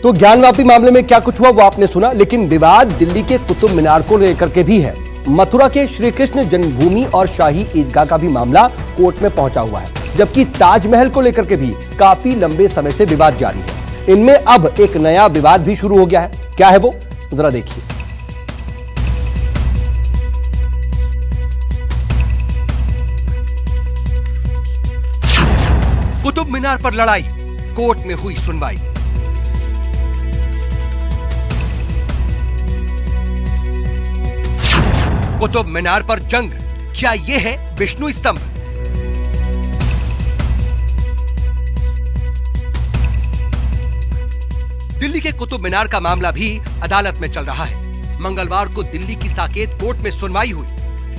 तो ज्ञानवापी मामले में क्या कुछ हुआ वो आपने सुना, लेकिन विवाद दिल्ली के कुतुब मीनार को लेकर के भी है। मथुरा के श्री कृष्ण जन्मभूमि और शाही ईदगाह का भी मामला कोर्ट में पहुंचा हुआ है, जबकि ताजमहल को लेकर के भी काफी लंबे समय से विवाद जारी है। इनमें अब एक नया विवाद भी शुरू हो गया है। क्या है वो, जरा देखिए। कुतुब मीनार पर लड़ाई, कोर्ट में हुई सुनवाई। कुतुब मीनार पर जंग, क्या ये है विष्णु स्तंभ? दिल्ली के कुतुब मीनार का मामला भी अदालत में चल रहा है। मंगलवार को दिल्ली की साकेत कोर्ट में सुनवाई हुई।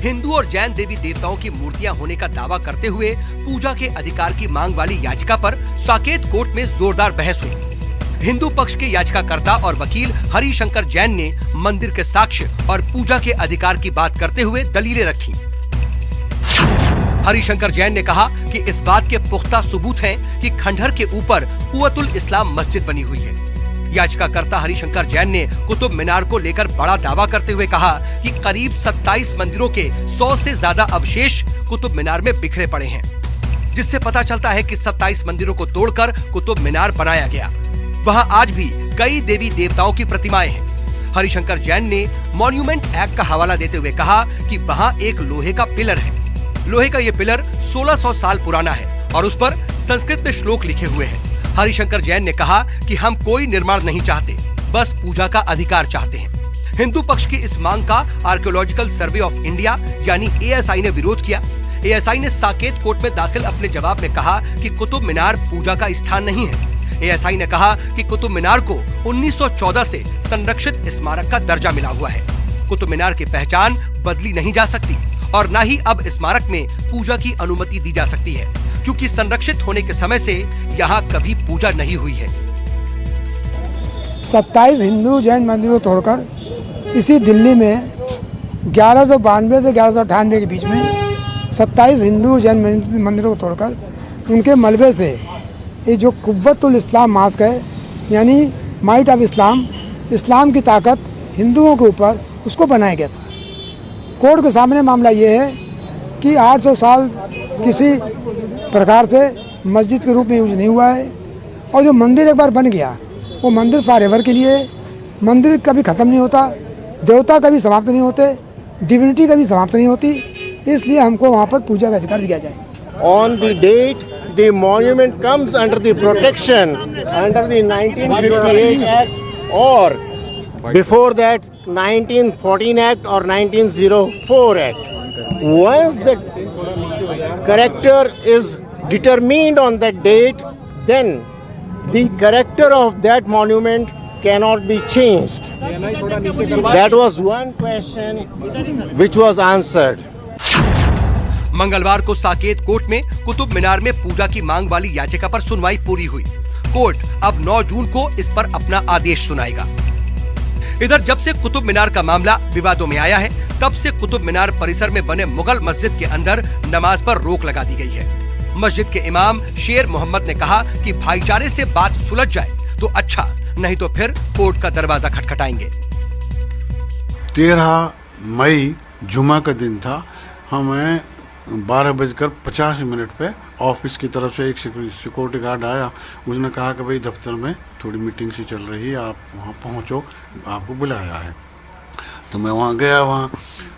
हिंदू और जैन देवी देवताओं की मूर्तियां होने का दावा करते हुए पूजा के अधिकार की मांग वाली याचिका पर साकेत कोर्ट में जोरदार बहस हुई। हिंदू पक्ष के याचिकाकर्ता और वकील हरिशंकर जैन ने मंदिर के साक्ष्य और पूजा के अधिकार की बात करते हुए दलीलें रखी। हरिशंकर जैन ने कहा कि इस बात के पुख्ता सबूत हैं कि खंडहर के ऊपर कुव्वतुल इस्लाम मस्जिद बनी हुई है। याचिकाकर्ता हरिशंकर जैन ने कुतुब मीनार को लेकर बड़ा दावा करते हुए कहा कि करीब 27 मंदिरों के 100 से ज्यादा अवशेष कुतुब मीनार में बिखरे पड़े हैं, जिससे पता चलता है कि 27 मंदिरों को तोड़कर कुतुब मीनार बनाया गया। वहां आज भी कई देवी देवताओं की प्रतिमाएं हैं। हरिशंकर जैन ने मॉन्यूमेंट एक्ट का हवाला देते हुए कहा कि वहां एक लोहे का पिलर है। लोहे का ये पिलर 1600 साल पुराना है और उस पर संस्कृत में श्लोक लिखे हुए हैं। हरिशंकर जैन ने कहा कि हम कोई निर्माण नहीं चाहते, बस पूजा का अधिकार चाहते हैं। हिंदू पक्ष की इस मांग का आर्कियोलॉजिकल सर्वे ऑफ इंडिया यानी ASI ने विरोध किया। ASI ने साकेत कोर्ट में दाखिल अपने जवाब में कहा कि कुतुब मीनार पूजा का स्थान नहीं है। ASI ने कहा कि कुतुब मीनार को 1914 से संरक्षित स्मारक का दर्जा मिला हुआ है। कुतुब मीनार की पहचान बदली नहीं जा सकती और न ही अब स्मारक में पूजा की अनुमति दी जा सकती है, क्योंकि संरक्षित होने के समय से यहाँ कभी पूजा नहीं हुई है। 27 हिंदू जैन मंदिरों को तोड़कर इसी दिल्ली में 1192 से 1198 के बीच में 27 हिंदू जैन मंदिरों को तोड़कर उनके मलबे से ये जो कुव्वतुल इस्लाम मास्क है, यानी माइट ऑफ इस्लाम, इस्लाम की ताकत हिंदुओं के ऊपर, उसको बनाया गया था। कोर्ट के सामने मामला ये है कि 800 साल किसी प्रकार से मस्जिद के रूप में यूज नहीं हुआ है और जो मंदिर एक बार बन गया वो मंदिर फॉर एवर के लिए, मंदिर कभी ख़त्म नहीं होता, देवता कभी समाप्त नहीं होते, डिविनिटी कभी समाप्त नहीं होती, इसलिए हमको वहाँ पर पूजा का अधिकार दिया जाए। On the date the monument comes under the protection under the 1958 Act or before that 1914 Act or 1904 Act. Once the character is determined on that date, then the character of that monument cannot be changed. That was one question which was answered. मंगलवार को Saket court में कुतुब मीनार में पूजा की मांग वाली याचिका पर सुनवाई पूरी हुई। कोर्ट अब 9 जून को इस पर अपना आदेश सुनाएगा। इधर जब से कुतुब मीनार का मामला विवादों में आया है, तब से कुतुब मीनार परिसर में बने मुगल मस्जिद के अंदर नमाज पर रोक लगा दी गई है। मस्जिद के इमाम शेर मोहम्मद ने कहा कि भाईचारे से बात सुलझ जाए तो अच्छा, नहीं तो फिर कोर्ट का दरवाजा खटखटाएंगे। 13 मई जुमा का दिन था। हमें 12:50 पे ऑफिस की तरफ से एक सिक्योरिटी गार्ड आया। उसने कहा कि भाई दफ्तर में थोड़ी मीटिंग सी चल रही है, आप वहाँ पहुँचो, आपको बुलाया है। तो मैं वहाँ गया। वहाँ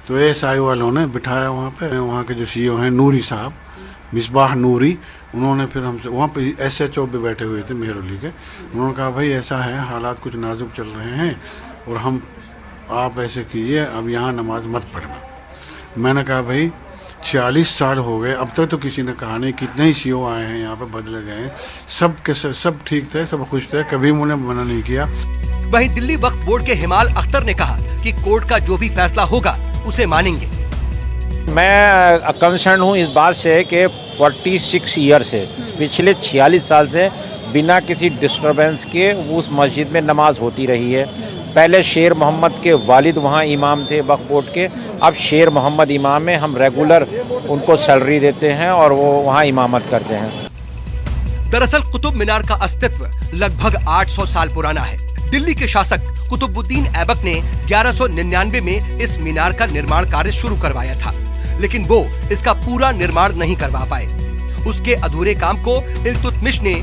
तो ASI वालों ने बिठाया वहाँ पे। वहाँ के जो CEO हैं नूरी साहब, मिसबाह नूरी, उन्होंने फिर हमसे वहाँ पे SHO भी बैठे हुए थे मेहरौली के। उन्होंने कहा भाई ऐसा है, हालात कुछ नाजुक चल रहे हैं और आप ऐसे कीजिए, अब यहाँ नमाज मत पढ़ना। मैंने कहा भाई 46 साल हो गए, अब तक तो किसी ने कहा नहीं। कितने ही CEO आए हैं यहाँ पे, बदले गए, सब ठीक थे, सब खुश थे, कभी उन्होंने मना नहीं किया। वहीं दिल्ली वक्फ बोर्ड के हिमाल अख्तर ने कहा कि कोर्ट का जो भी फैसला होगा उसे मानेंगे। मैं कंसर्न हूँ इस बात से कि 46 ईयर से, पिछले 46 साल से बिना किसी डिस्टर्बेंस के उस मस्जिद में नमाज होती रही है। पहले शेर मोहम्मद के वालिद वहाँ इमाम थे वक्फ बोर्ड के, अब शेर मोहम्मद इमाम है। हम रेगुलर उनको सैलरी देते हैं और वो वहाँ इमामत करते हैं। दरअसल कुतुब मीनार का अस्तित्व लगभग 800 साल पुराना है। दिल्ली के शासक कुतुबुद्दीन ऐबक ने 1199 में इस मीनार का निर्माण कार्य शुरू करवाया था, लेकिन वो इसका पूरा निर्माण नहीं करवा पाए। उसके अधूरे काम को इल्तुतमिश ने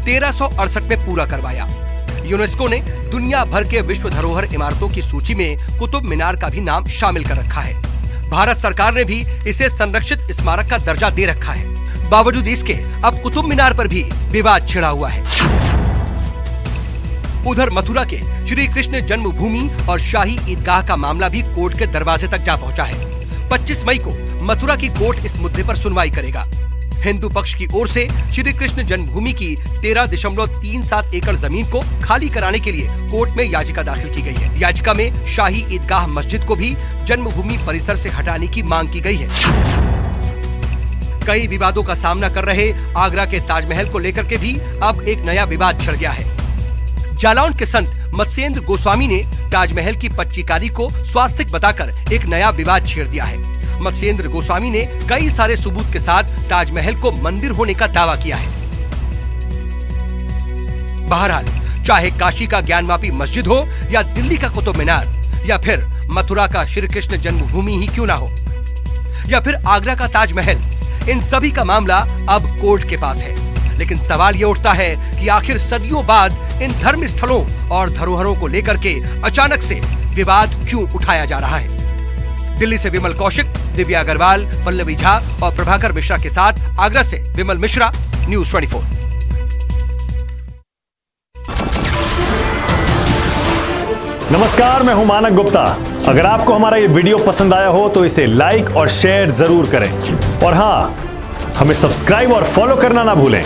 1368 में पूरा करवाया। यूनेस्को ने दुनिया भर के विश्व धरोहर इमारतों की सूची में कुतुब मीनार का भी नाम शामिल कर रखा है। भारत सरकार ने भी इसे संरक्षित स्मारक का दर्जा दे रखा है। बावजूद इसके अब कुतुब मीनार पर भी विवाद छिड़ा हुआ है। उधर मथुरा के श्री कृष्ण जन्मभूमि और शाही ईदगाह का मामला भी कोर्ट के दरवाजे तक जा पहुंचा है। 25 मई को मथुरा की कोर्ट इस मुद्दे पर सुनवाई करेगा। हिंदू पक्ष की ओर से श्री कृष्ण जन्मभूमि की 13.37 एकड़ जमीन को खाली कराने के लिए कोर्ट में याचिका दाखिल की गई है। याचिका में शाही ईदगाह मस्जिद को भी जन्मभूमि परिसर से हटाने की मांग की गई है। कई विवादों का सामना कर रहे आगरा के ताजमहल को लेकर के भी अब एक नया विवाद छिड़ गया है। जालौन के संत मत्स्येंद्र गोस्वामी ने ताजमहल की पच्चीकारी को स्वास्तिक बताकर एक नया विवाद छेड़ दिया है। मत्स्येंद्र गोस्वामी ने कई सारे सबूत के साथ ताजमहल को मंदिर होने का दावा किया है। बहरहाल, चाहे काशी का ज्ञानवापी मस्जिद हो या दिल्ली का कुतुब मीनार या फिर मथुरा का श्री कृष्ण जन्मभूमि ही क्यों ना हो या फिर आगरा का ताजमहल, इन सभी का मामला अब कोर्ट के पास है। लेकिन सवाल ये उठता है कि आखिर सदियों बाद इन धर्म स्थलों और धरोहरों को लेकर के अचानक से विवाद क्यों उठाया जा रहा है। दिल्ली से विमल कौशिक, दिव्या अग्रवाल, पल्लवी झा और प्रभाकर मिश्रा के साथ आगरा से विमल मिश्रा, न्यूज़ 24। नमस्कार, मैं हूं मानक गुप्ता। अगर आपको हमारा ये वीडियो पसंद आया हो तो इसे लाइक और शेयर जरूर करें और हाँ, हमें सब्सक्राइब और फॉलो करना ना भूलें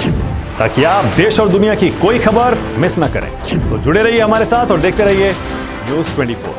ताकि आप देश और दुनिया की कोई खबर मिस ना करें। तो जुड़े रहिए हमारे साथ और देखते रहिए न्यूज़ 24।